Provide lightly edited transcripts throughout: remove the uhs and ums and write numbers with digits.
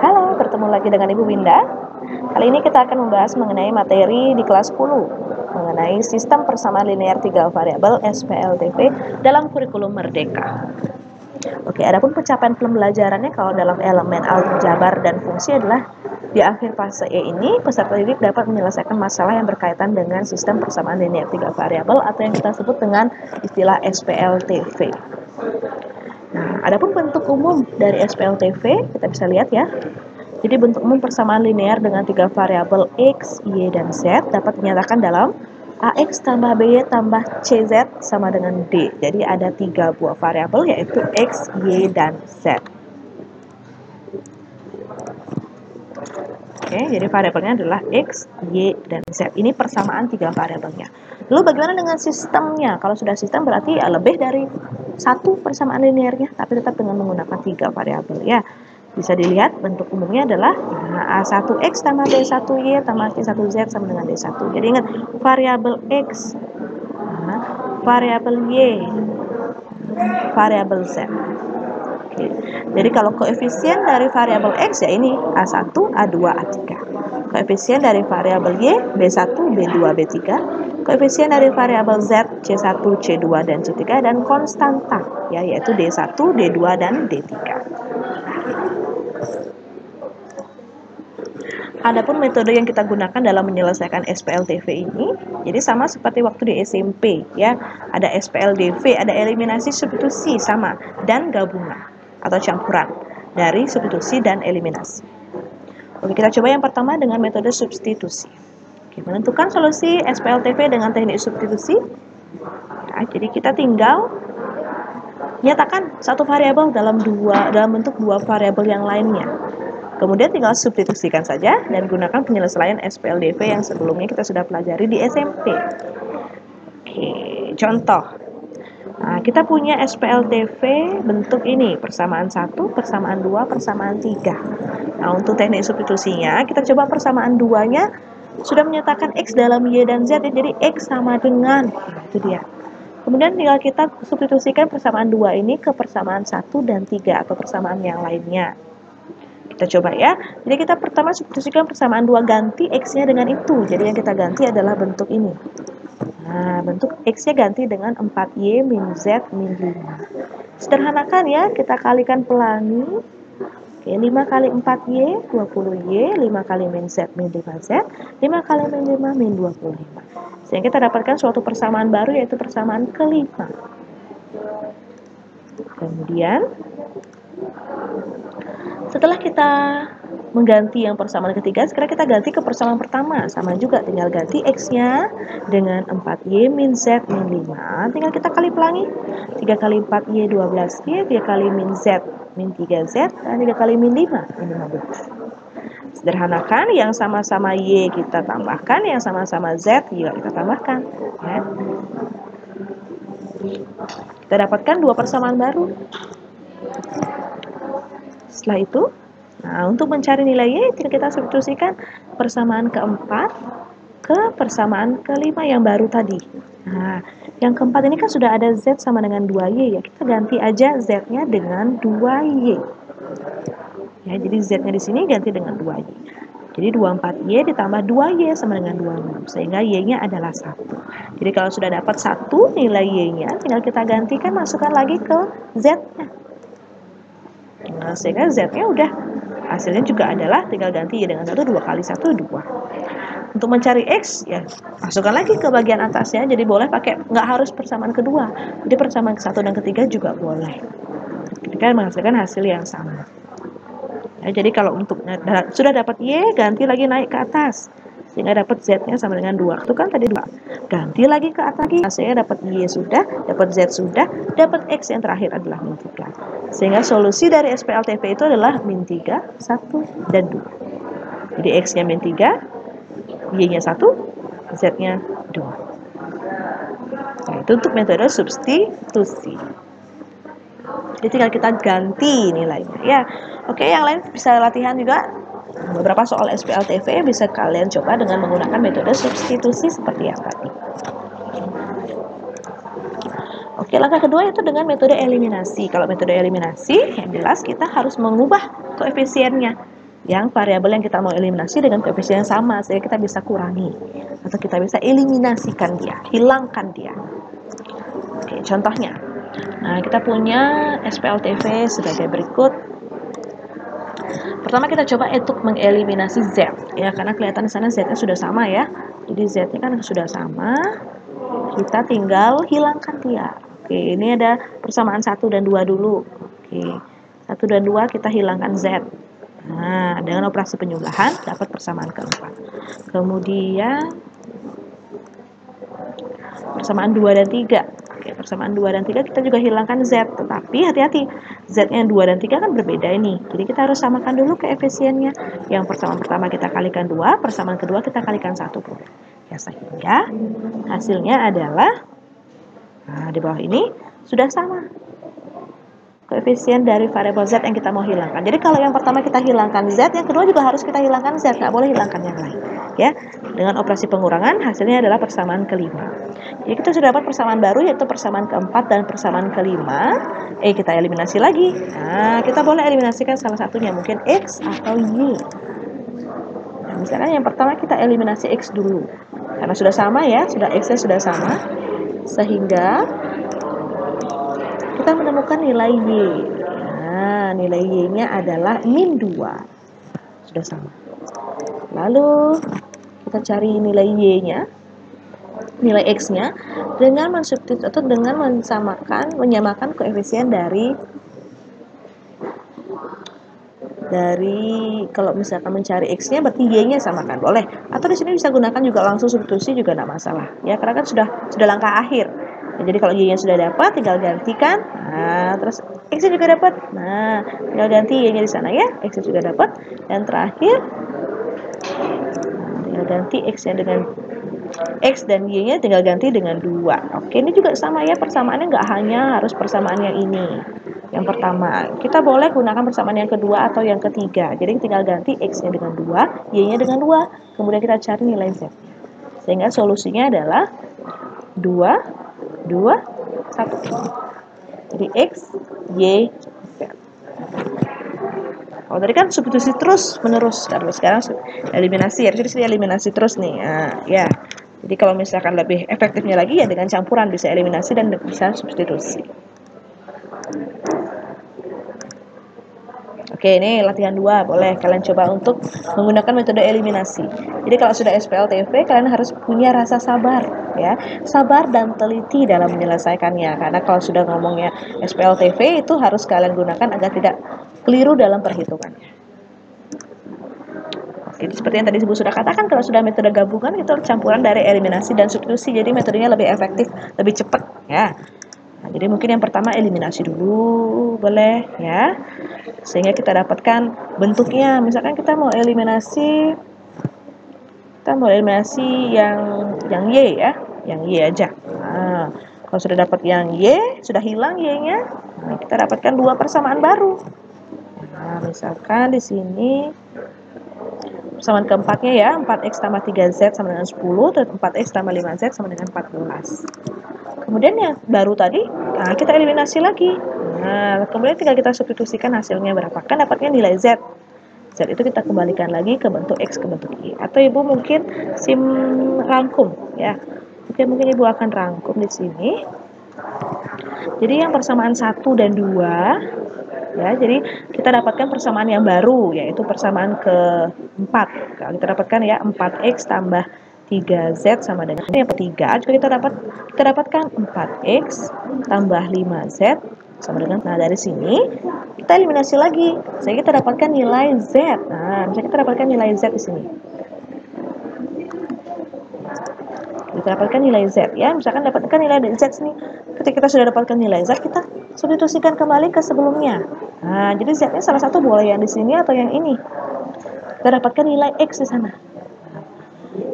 Halo, bertemu lagi dengan Ibu Winda. Kali ini kita akan membahas mengenai materi di kelas 10 mengenai sistem persamaan linear 3 variabel SPLTV dalam kurikulum Merdeka. Oke, adapun pencapaian pembelajarannya kalau dalam elemen aljabar dan fungsi adalah di akhir fase E ini peserta didik dapat menyelesaikan masalah yang berkaitan dengan sistem persamaan linear 3 variabel atau yang kita sebut dengan istilah SPLTV. Nah, adapun bentuk umum dari SPLTV kita bisa lihat ya. Jadi bentuk umum persamaan linear dengan 3 variabel X, Y, dan Z dapat dinyatakan dalam AX tambah BY tambah CZ sama dengan D. Jadi ada 3 buah variabel yaitu X, Y, dan Z. Oke, jadi variabelnya adalah X, Y, dan Z. Ini persamaan 3 variabelnya. Lalu bagaimana dengan sistemnya? Kalau sudah sistem berarti ya lebih dari 1 persamaan linearnya, tapi tetap dengan menggunakan 3 variabel ya. Bisa dilihat bentuk umumnya adalah A1X tambah B1Y tambah C1Z sama dengan D1. Jadi ingat, variabel X, variabel Y, variabel Z. Oke. Jadi kalau koefisien dari variabel X ya ini A1, A2, A3. Koefisien dari variabel Y B1, B2, B3. Koefisien dari variabel Z C1, C2, dan C3 dan konstanta ya yaitu D1, D2, dan D3. Adapun metode yang kita gunakan dalam menyelesaikan SPLTV ini, jadi sama seperti waktu di SMP ya, ada SPLDV, ada eliminasi, substitusi sama dan gabungan atau campuran dari substitusi dan eliminasi. Oke, kita coba yang pertama dengan metode substitusi. Oke, menentukan solusi SPLTV dengan teknik substitusi. Nah, jadi kita tinggal nyatakan satu variabel dalam bentuk dua variabel yang lainnya. Kemudian tinggal substitusikan saja dan gunakan penyelesaian SPLDV yang sebelumnya kita sudah pelajari di SMP. Oke, contoh. Nah, kita punya SPLTV bentuk ini, persamaan 1, persamaan 2, persamaan 3. Nah, untuk teknik substitusinya, kita coba persamaan 2-nya sudah menyatakan X dalam Y dan Z, jadi X sama dengan, itu dia. Kemudian tinggal kita substitusikan persamaan 2 ini ke persamaan 1 dan 3 atau persamaan yang lainnya. Kita coba ya. Jadi kita pertama substitusikan persamaan 2, ganti X-nya dengan itu. Jadi yang kita ganti adalah bentuk ini. Nah, bentuk X-nya ganti dengan 4Y min Z min 5. Sederhanakan ya, kita kalikan pelangi. Oke, 5 kali 4Y, 20Y, 5 kali min Z min 5Z, 5 kali min 5 min 25. Sehingga kita dapatkan suatu persamaan baru yaitu persamaan kelima. Kemudian setelah kita mengganti yang persamaan ketiga, sekarang kita ganti ke persamaan pertama. Sama juga, tinggal ganti X-nya dengan 4Y min Z min 5. Tinggal kita kali pelangi. 3 kali 4Y, 12Y. 3 kali min Z min 3Z. Dan 3 kali min 5, min 15. Sederhanakan, yang sama-sama Y kita tambahkan, yang sama-sama Z juga kita tambahkan. Ya. Kita dapatkan dua persamaan baru. Setelah itu, nah untuk mencari nilai Y, kita substitusikan persamaan keempat ke persamaan kelima yang baru tadi. Nah, yang keempat ini kan sudah ada Z sama dengan 2Y ya, kita ganti aja Z-nya dengan 2Y. Ya, jadi Z-nya di sini ganti dengan 2Y. Jadi 24Y ditambah 2Y sama dengan 26, sehingga Y-nya adalah 1. Jadi kalau sudah dapat 1 nilai Y-nya, tinggal kita gantikan, masukkan lagi ke Z-nya. Nah, sehingga Z-nya udah hasilnya juga adalah tinggal ganti Y dengan 1, 2 kali 1, 2. Untuk mencari X, ya masukkan lagi ke bagian atasnya, jadi boleh pakai, nggak harus persamaan kedua. Jadi persamaan ke-1 dan ketiga juga boleh. Kita menghasilkan hasil yang sama. Ya, jadi kalau untuk sudah dapat Y, ganti lagi naik ke atas. Sehingga dapat Z-nya sama dengan 2. Itu kan tadi 2. Ganti lagi ke atas lagi. Hasilnya dapat Y sudah, dapat Z sudah, dapat X yang terakhir adalah min 3. Sehingga solusi dari SPLTV itu adalah min 3, 1, dan 2. Jadi X-nya min 3, Y-nya 1, Z-nya 2. Nah, itu untuk metode substitusi. Jadi tinggal kita ganti nilainya ya. Oke, yang lain bisa latihan juga. Beberapa soal SPLTV bisa kalian coba dengan menggunakan metode substitusi seperti yang tadi. Oke, Oke, langkah kedua itu dengan metode eliminasi. Kalau metode eliminasi, yang jelas kita harus mengubah koefisiennya. Yang variabel yang kita mau eliminasi dengan koefisien yang sama, sehingga kita bisa kurangi. Atau kita bisa eliminasikan dia, hilangkan dia. Oke, contohnya. Nah, kita punya SPLTV sebagai berikut. Pertama kita coba untuk mengeliminasi Z, ya, karena kelihatan di sana Z-nya sudah sama ya. Jadi Z-nya kan sudah sama, kita tinggal hilangkan dia. Oke, ini ada persamaan 1 dan 2 dulu. Oke, 1 dan 2 kita hilangkan Z. Nah, dengan operasi penyebelahan dapat persamaan keempat. Kemudian persamaan 2 dan 3. Oke, persamaan 2 dan 3 kita juga hilangkan Z. Tetapi hati-hati, Z-nya 2 dan 3 kan berbeda ini. Jadi kita harus samakan dulu koefisiennya. Yang persamaan pertama kita kalikan 2, persamaan kedua kita kalikan 1. Ya, sehingga hasilnya adalah, nah, di bawah ini sudah sama koefisien dari variabel Z yang kita mau hilangkan. Jadi kalau yang pertama kita hilangkan Z, yang kedua juga harus kita hilangkan Z, nggak boleh hilangkan yang lain. Ya, dengan operasi pengurangan hasilnya adalah persamaan kelima. Jadi kita sudah dapat persamaan baru, yaitu persamaan keempat dan persamaan kelima. Kita eliminasi lagi. Nah, kita boleh eliminasikan salah satunya, mungkin X atau Y. Nah, misalkan yang pertama kita eliminasi X dulu. Karena sudah sama ya, X-nya sudah sama. Sehingga kita menemukan nilai Y. Nah, nilai Y-nya adalah min 2. Sudah sama. Lalu kita cari nilai Y-nya, nilai X-nya, dengan mensubstitusi atau dengan menyamakan koefisien dari kalau misalkan mencari X-nya berarti Y-nya samakan, boleh. Atau di sini bisa gunakan juga langsung substitusi juga tidak masalah. Ya, karena kan sudah langkah akhir. Ya, jadi kalau Y-nya sudah dapat, tinggal gantikan. Nah, terus X-nya juga dapat. Nah, tinggal ganti Y-nya di sana ya. X-nya juga dapat. Dan terakhir, tinggal ganti X-nya dengan X dan Y-nya tinggal ganti dengan 2. Oke, ini juga sama ya, persamaannya nggak hanya harus persamaan yang ini. Yang pertama, kita boleh gunakan persamaan yang kedua atau yang ketiga. Jadi tinggal ganti X-nya dengan 2, Y-nya dengan 2. Kemudian kita cari nilai Z. Sehingga solusinya adalah 2, 2, 1. Jadi X, Y, Z. Kalau tadi kan substitusi terus menerus, kalau sekarang eliminasi ya, jadi eliminasi terus nih. Nah, ya. Jadi kalau misalkan lebih efektifnya lagi ya dengan campuran, bisa eliminasi dan bisa substitusi. Oke, ini latihan 2, boleh kalian coba untuk menggunakan metode eliminasi. Jadi kalau sudah SPLTV, kalian harus punya rasa sabar, ya, sabar dan teliti dalam menyelesaikannya. Karena kalau sudah ngomongnya SPLTV itu harus kalian gunakan agar tidak keliru dalam perhitungannya. Oke, seperti yang tadi Ibu sudah katakan, kalau sudah metode gabungan itu campuran dari eliminasi dan substitusi, jadi metodenya lebih efektif, lebih cepat, ya. Nah, jadi mungkin yang pertama eliminasi dulu, boleh ya, sehingga kita dapatkan bentuknya. Misalkan kita mau eliminasi yang Y ya, yang Y aja. Nah, kalau sudah dapat yang Y, sudah hilang Y-nya, nah, kita dapatkan 2 persamaan baru. Nah, misalkan di sini persamaan keempatnya ya, 4X tambah 3Z sama dengan 10, dan 4X tambah 5Z sama dengan 14. Kemudian yang baru tadi, nah, kita eliminasi lagi. Nah, kemudian tinggal kita substitusikan hasilnya berapa. Kan dapatnya nilai Z. Z itu kita kembalikan lagi ke bentuk X, ke bentuk Y. Atau Ibu mungkin rangkum ya. Oke, mungkin Ibu akan rangkum di sini. Jadi yang persamaan 1 dan 2, ya, jadi kita dapatkan persamaan yang baru, yaitu persamaan ke-4. Kalau kita dapatkan ya, 4X tambah 3Z sama dengan yang ketiga, juga kita dapatkan 4X tambah 5Z sama dengan, nah dari sini kita eliminasi lagi, sehingga kita dapatkan nilai Z. Nah, misalnya kita dapatkan nilai Z di sini. Kita dapatkan nilai Z ya, misalkan dapatkan nilai Z sini. Ketika kita sudah dapatkan nilai Z, kita substitusikan kembali ke sebelumnya. Nah, jadi Z-nya salah satu boleh yang di sini atau yang ini. Kita dapatkan nilai X di sana.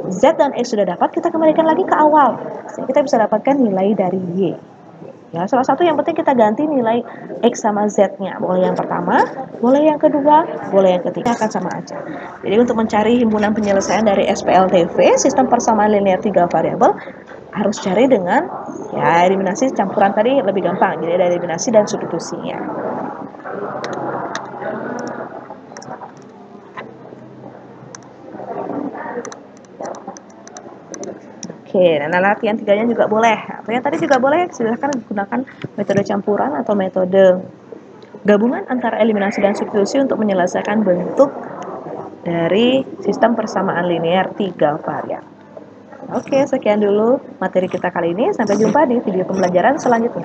Z dan X sudah dapat, kita kembalikan lagi ke awal. Sehingga kita bisa dapatkan nilai dari Y. Ya, salah satu yang penting kita ganti nilai X sama Z-nya. Boleh yang pertama, boleh yang kedua, boleh yang ketiga, akan sama aja. Jadi untuk mencari himpunan penyelesaian dari SPLTV, sistem persamaan linear 3 variabel, harus cari dengan ya eliminasi campuran tadi lebih gampang. Jadi ada eliminasi dan substitusinya. Oke, nah latihan 3-nya juga boleh. Atau yang tadi juga boleh, silahkan gunakan metode campuran atau metode gabungan antara eliminasi dan substitusi untuk menyelesaikan bentuk dari sistem persamaan linear 3 varian. Oke, sekian dulu materi kita kali ini. Sampai jumpa di video pembelajaran selanjutnya.